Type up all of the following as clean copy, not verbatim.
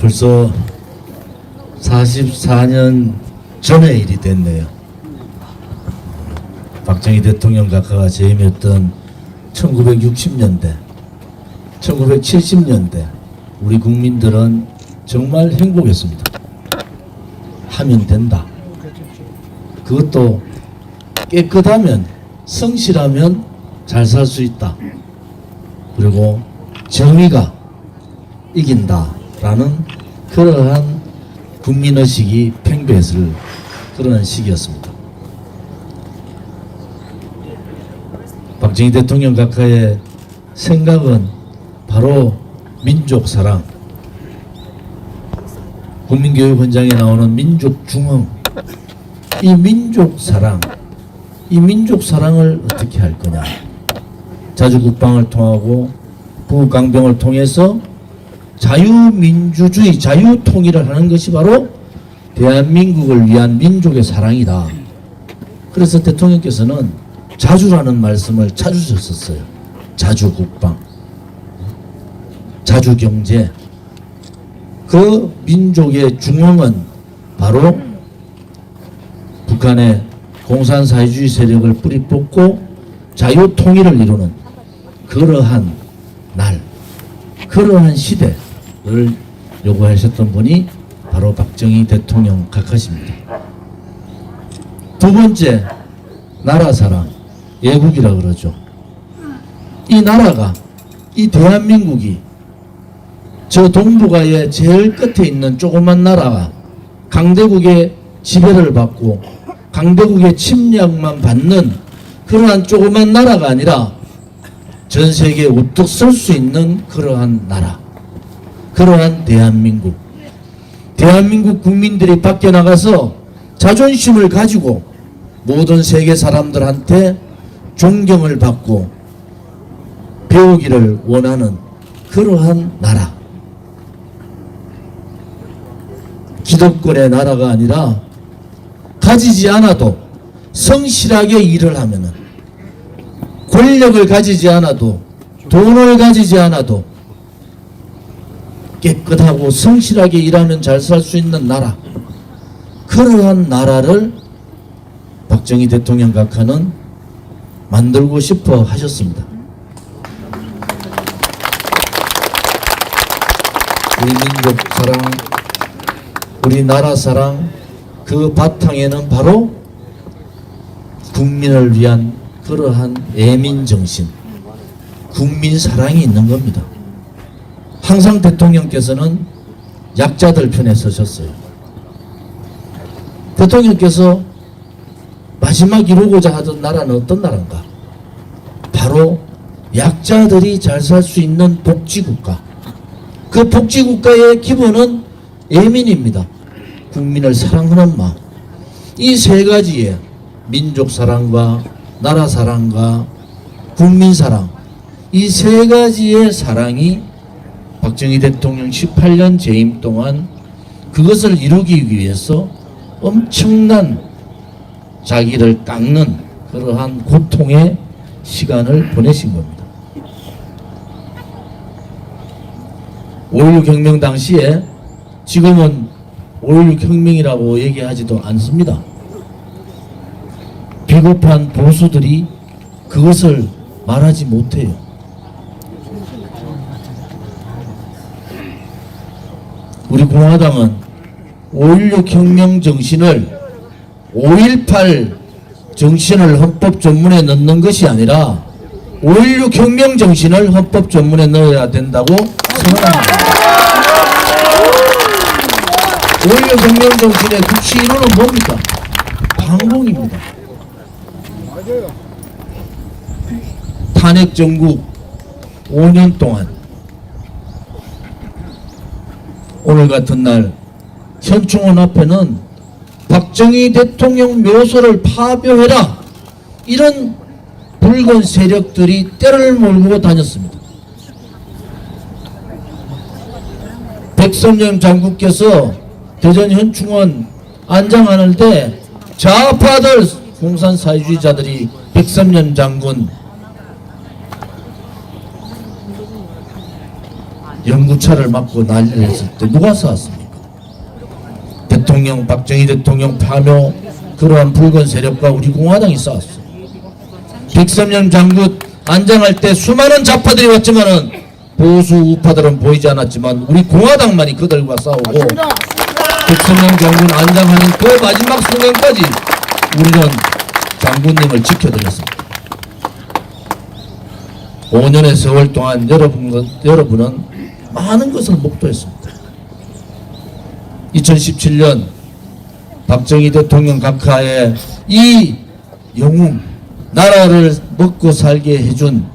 벌써 44년 전의 일이 됐네요. 박정희 대통령 각하가 재임했던 1960년대, 1970년대 우리 국민들은 정말 행복했습니다. 하면 된다. 그것도 깨끗하면, 성실하면 잘 살 수 있다. 그리고 정의가 이긴다라는 그러한 국민의식이 팽배했을 그런 시기였습니다. 박정희 대통령 각하의 생각은 바로 민족사랑, 국민교육 현장에 나오는 민족중흥, 이 민족사랑, 이 민족사랑을 어떻게 할 거냐. 자주국방을 통하고 부강병을 통해서 자유민주주의, 자유통일을 하는 것이 바로 대한민국을 위한 민족의 사랑이다. 그래서 대통령께서는 자주라는 말씀을 자주 썼었어요. 자주국방, 자주경제. 그 민족의 중흥은 바로 북한의 공산사회주의 세력을 뿌리 뽑고 자유통일을 이루는 그러한 날, 그러한 시대를 요구하셨던 분이 바로 박정희 대통령 각하십니다. 두 번째, 나라사랑, 애국이라 그러죠. 이 나라가, 이 대한민국이 저 동북아의 제일 끝에 있는 조그만 나라가 강대국의 지배를 받고 강대국의 침략만 받는 그러한 조그만 나라가 아니라 전 세계에 우뚝 설 수 있는 그러한 나라, 그러한 대한민국. 대한민국 국민들이 밖에 나가서 자존심을 가지고 모든 세계 사람들한테 존경을 받고 배우기를 원하는 그러한 나라. 기득권의 나라가 아니라 가지지 않아도 성실하게 일을 하면은, 권력을 가지지 않아도, 돈을 가지지 않아도 깨끗하고 성실하게 일하면 잘 살 수 있는 나라, 그러한 나라를 박정희 대통령 각하는 만들고 싶어 하셨습니다. 우리 민족 사랑, 우리나라 사랑, 그 바탕에는 바로 국민을 위한 그러한 애민정신, 국민사랑이 있는 겁니다. 항상 대통령께서는 약자들 편에 서셨어요. 대통령께서 마지막 이루고자 하던 나라는 어떤 나라인가? 바로 약자들이 잘 살 수 있는 복지국가. 그 복지국가의 기본은 애민입니다. 국민을 사랑하는 마음. 이 세 가지의 민족사랑과 나라사랑과 국민사랑, 이 세 가지의 사랑이 박정희 대통령 18년 재임 동안 그것을 이루기 위해서 엄청난 자기를 깎는 그러한 고통의 시간을 보내신 겁니다. 5.16 혁명 당시에, 지금은 5.16 혁명이라고 얘기하지도 않습니다. 비겁한 보수들이 그것을 말하지 못해요. 우리 공화당은 5.16 혁명 정신을 5.18 정신을 헌법 전문에 넣는 것이 아니라 5.16 혁명 정신을 헌법 전문에 넣어야 된다고 생각합니다. 5.16 혁명 정신의 국시 1호는 뭡니까? 반공입니다. 탄핵 정국 5년 동안 오늘 같은 날 현충원 앞에는 박정희 대통령 묘소를 파묘해라, 이런 붉은 세력들이 때를 몰고 다녔습니다. 백선영 장군께서 대전 현충원 안장하는 때 좌파들, 공산사회주의자들이 백선영 장군 연구차를 맞고 난리를 했을 때 누가 쐈습니까? 대통령, 박정희 대통령 파묘 그러한 붉은 세력과 우리 공화당이 싸웠어. 백선영 장군 안장할 때 수많은 좌파들이 왔지만은 보수 우파들은 보이지 않았지만 우리 공화당만이 그들과 싸우고 백선영 장군 안장하는 그 마지막 순간까지 우리는 장군님을 지켜드렸습니다. 5년의 세월 동안 여러분은 많은 것을 목도했습니다. 2017년 박정희 대통령 각하의 이 영웅, 나라를 먹고 살게 해준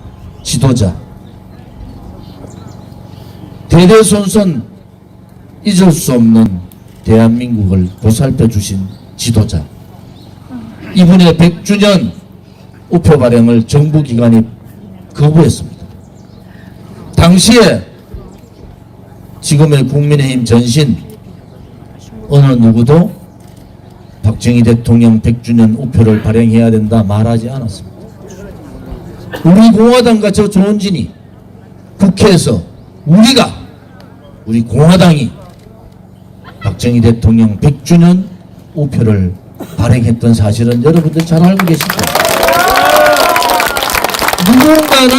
지도자, 대대손손 잊을 수 없는 대한민국을 보살펴 주신 지도자, 이분의 100주년 우표 발행을 정부 기관이 거부했습니다. 당시에 지금의 국민의힘 전신 어느 누구도 박정희 대통령 100주년 우표를 발행해야 된다 말하지 않았습니다. 우리 공화당과 저 조원진이 국회에서 우리 공화당이 박정희 대통령 100주년 우표를 발행했던 사실은 여러분들 잘 알고 계시죠? 누군가는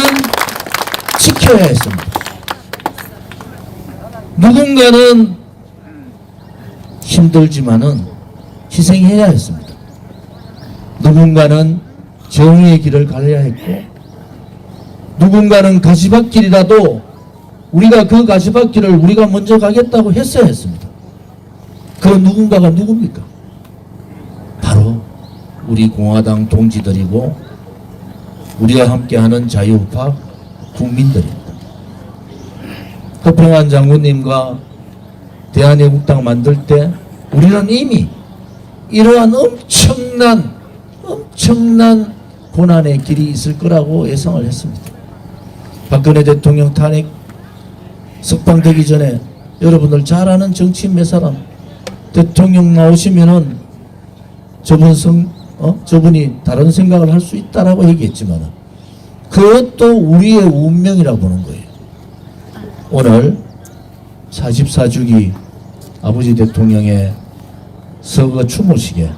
지켜야 했습니다. 누군가는 힘들지만은 희생해야 했습니다. 누군가는 정의의 길을 가려야 했고, 누군가는 가시밭길이라도 우리가 그 가시밭길을 우리가 먼저 가겠다고 했어야 했습니다. 그 누군가가 누굽니까? 바로 우리 공화당 동지들이고 우리와 함께하는 자유우파 국민들입니다. 허평환 장군님과 대한애국당 만들 때 우리는 이미 이러한 엄청난 고난의 길이 있을 거라고 예상을 했습니다. 박근혜 대통령 탄핵 석방되기 전에 여러분들 잘 아는 정치인 몇 사람 대통령 나오시면은 저분이 다른 생각을 할 수 있다라고 얘기했지만 그것도 우리의 운명이라고 보는 거예요. 오늘 44주기 아버지 대통령의 서거 추모식에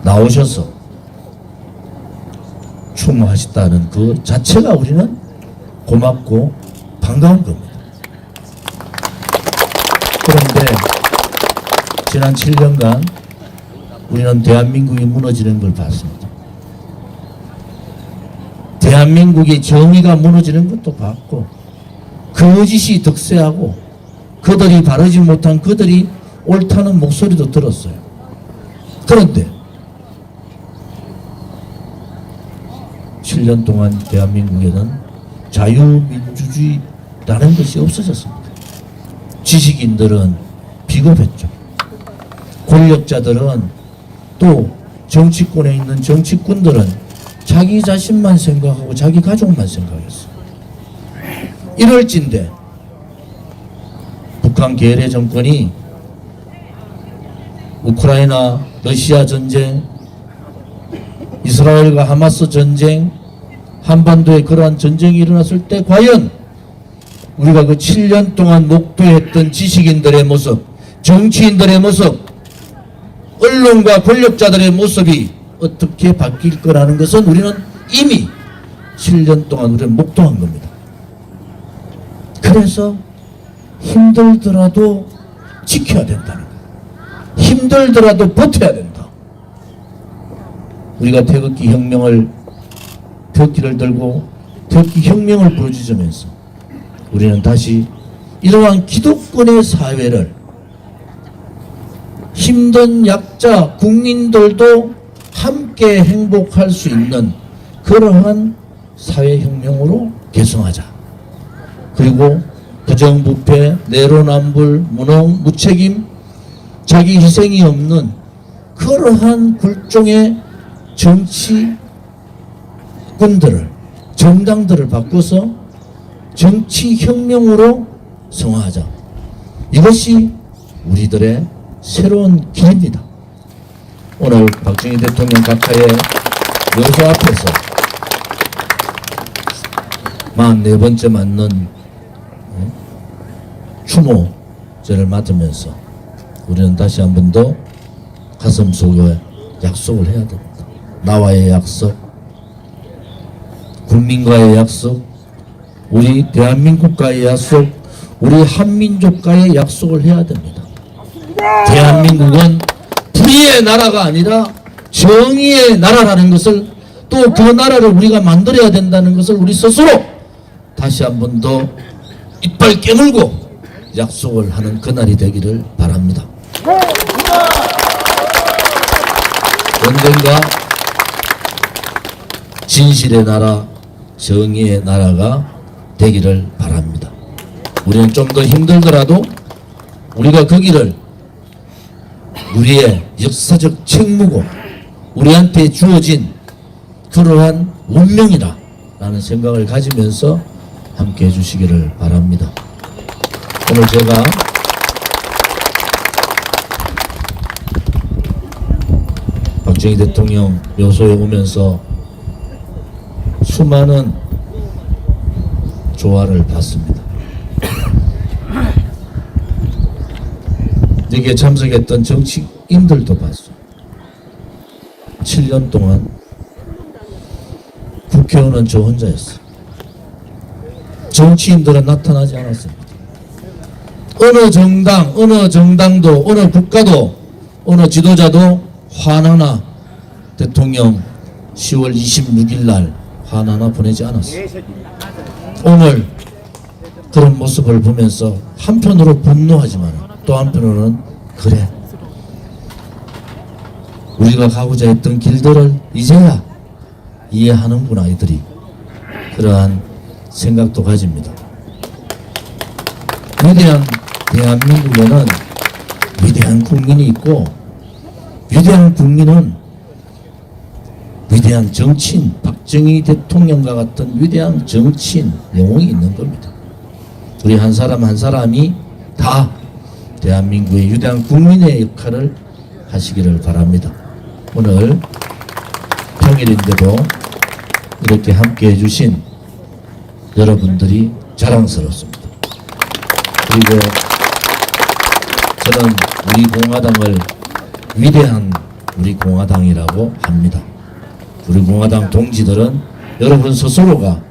나오셔서 추모하셨다는 그 자체가 우리는 고맙고 반가운 겁니다. 그런데 지난 7년간 우리는 대한민국이 무너지는 걸 봤습니다. 대한민국의 정의가 무너지는 것도 봤고 거짓이 득세하고 그들이 바르지 못한 그들이 옳다는 목소리도 들었어요. 그런데 7년 동안 대한민국에는 자유민주주의라는 것이 없어졌습니다. 지식인들은 비겁했죠. 권력자들은 또 정치권에 있는 정치꾼들은 자기 자신만 생각하고 자기 가족만 생각했어요. 이럴진데 북한 계래 정권이 우크라이나 러시아 전쟁, 이스라엘과 하마스 전쟁, 한반도에 그러한 전쟁이 일어났을 때 과연 우리가 그 7년 동안 목도했던 지식인들의 모습, 정치인들의 모습, 언론과 권력자들의 모습이 어떻게 바뀔 거라는 것은 우리는 이미 7년 동안 우리는 목도한 겁니다. 그래서 힘들더라도 지켜야 된다는 거예요. 힘들더라도 버텨야 된다. 우리가 태극기 태극기를 들고 태극기 혁명을 부르짖으면서 우리는 다시 이러한 기득권의 사회를 힘든 약자 국민들도 함께 행복할 수 있는 그러한 사회혁명으로 개성하자. 그리고 부정부패, 내로남불, 무능, 무책임, 자기 희생이 없는 그러한 굴종의 정치꾼들을, 정당들을 바꿔서 정치혁명으로 성화하자. 이것이 우리들의 새로운 길입니다. 오늘 박정희 대통령 각하의 묘소 앞에서 44번째 맞는 추모제를 맡으면서 우리는 다시 한 번 더 가슴속에 약속을 해야 됩니다. 나와의 약속, 국민과의 약속, 우리 대한민국과의 약속, 우리 한민족과의 약속을 해야 됩니다. 대한민국은 불의의 나라가 아니라 정의의 나라라는 것을, 또 그 나라를 우리가 만들어야 된다는 것을 우리 스스로 다시 한 번 더 이빨 깨물고 약속을 하는 그날이 되기를 바랍니다. 언젠가 진실의 나라, 정의의 나라가 되기를 바랍니다. 우리는 좀 더 힘들더라도 우리가 그 길을 우리의 역사적 책무고 우리한테 주어진 그러한 운명이라는 생각을 가지면서 함께 해주시기를 바랍니다. 오늘 제가 박정희 대통령 묘소에 오면서 수많은 조화를 받습니다. 여기에 참석했던 정치인들도 봤어요. 7년 동안 국회의원은 저 혼자였어요. 정치인들은 나타나지 않았습니다. 어느 정당, 어느 정당도, 어느 국가도, 어느 지도자도 화나나 대통령 10월 26일 날 화나나 보내지 않았어요. 오늘 그런 모습을 보면서 한편으로 분노하지만 또 한편으로는 그래, 우리가 가고자 했던 길들을 이제야 이해하는구나 이들이, 그러한 생각도 가집니다. 위대한 대한민국에는 위대한 국민이 있고, 위대한 국민은 위대한 정치인, 박정희 대통령과 같은 위대한 정치인 영웅이 있는 겁니다. 우리 한 사람 한 사람이 다 대한민국의 위대한 국민의 역할을 하시기를 바랍니다. 오늘 평일인데도 이렇게 함께 해주신 여러분들이 자랑스럽습니다. 그리고 저는 우리 공화당을 위대한 우리 공화당이라고 합니다. 우리 공화당 동지들은 여러분 스스로가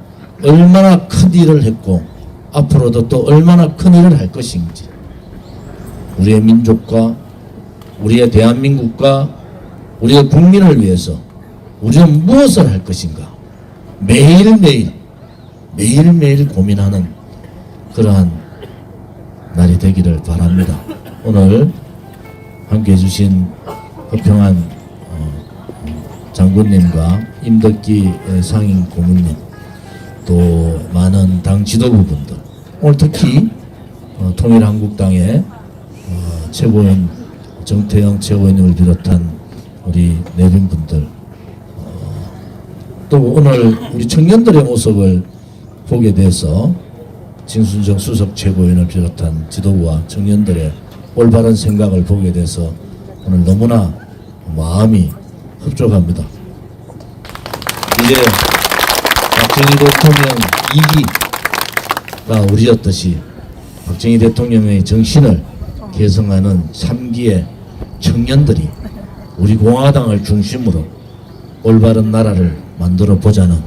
얼마나 큰 일을 했고 앞으로도 또 얼마나 큰 일을 할 것인지, 우리의 민족과 우리의 대한민국과 우리의 국민을 위해서 우리는 무엇을 할 것인가 매일매일 고민하는 그러한 날이 되기를 바랍니다. 오늘 함께 해주신 허평한 장군님과 임덕기 상임 고문님, 또 많은 당 지도부분들, 오늘 특히 통일한국당의 최고위원 정태영 최고위원님을 비롯한 우리 내빈분들, 또 오늘 우리 청년들의 모습을 보게 돼서 진순정 수석 최고위원을 비롯한 지도부와 청년들의 올바른 생각을 보게 돼서 오늘 너무나 마음이 흡족합니다. 이제 박정희 대통령 2기가 우리였듯이 박정희 대통령의 정신을 계승하는 3기의 청년들이 우리 공화당을 중심으로 올바른 나라를 만들어 보자는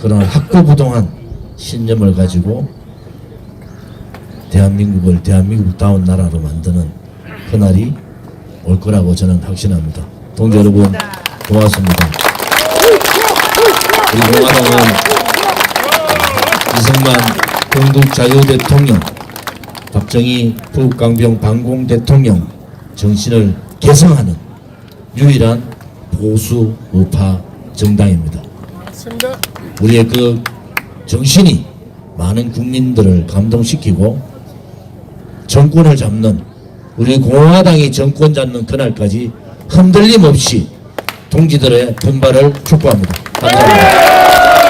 그런 확고부동한 신념을 가지고 대한민국을 대한민국다운 나라로 만드는 그날이 올 거라고 저는 확신합니다. 동지 여러분, 고맙습니다. 우리 공화당은 이승만 건국자유대통령, 박정희 북강병 반공 대통령 정신을 계승하는 유일한 보수 우파 정당입니다. 우리의 그 정신이 많은 국민들을 감동시키고 정권을 잡는, 우리 공화당이 정권 잡는 그날까지 흔들림 없이 동지들의 분발을 촉구합니다. 감사합니다.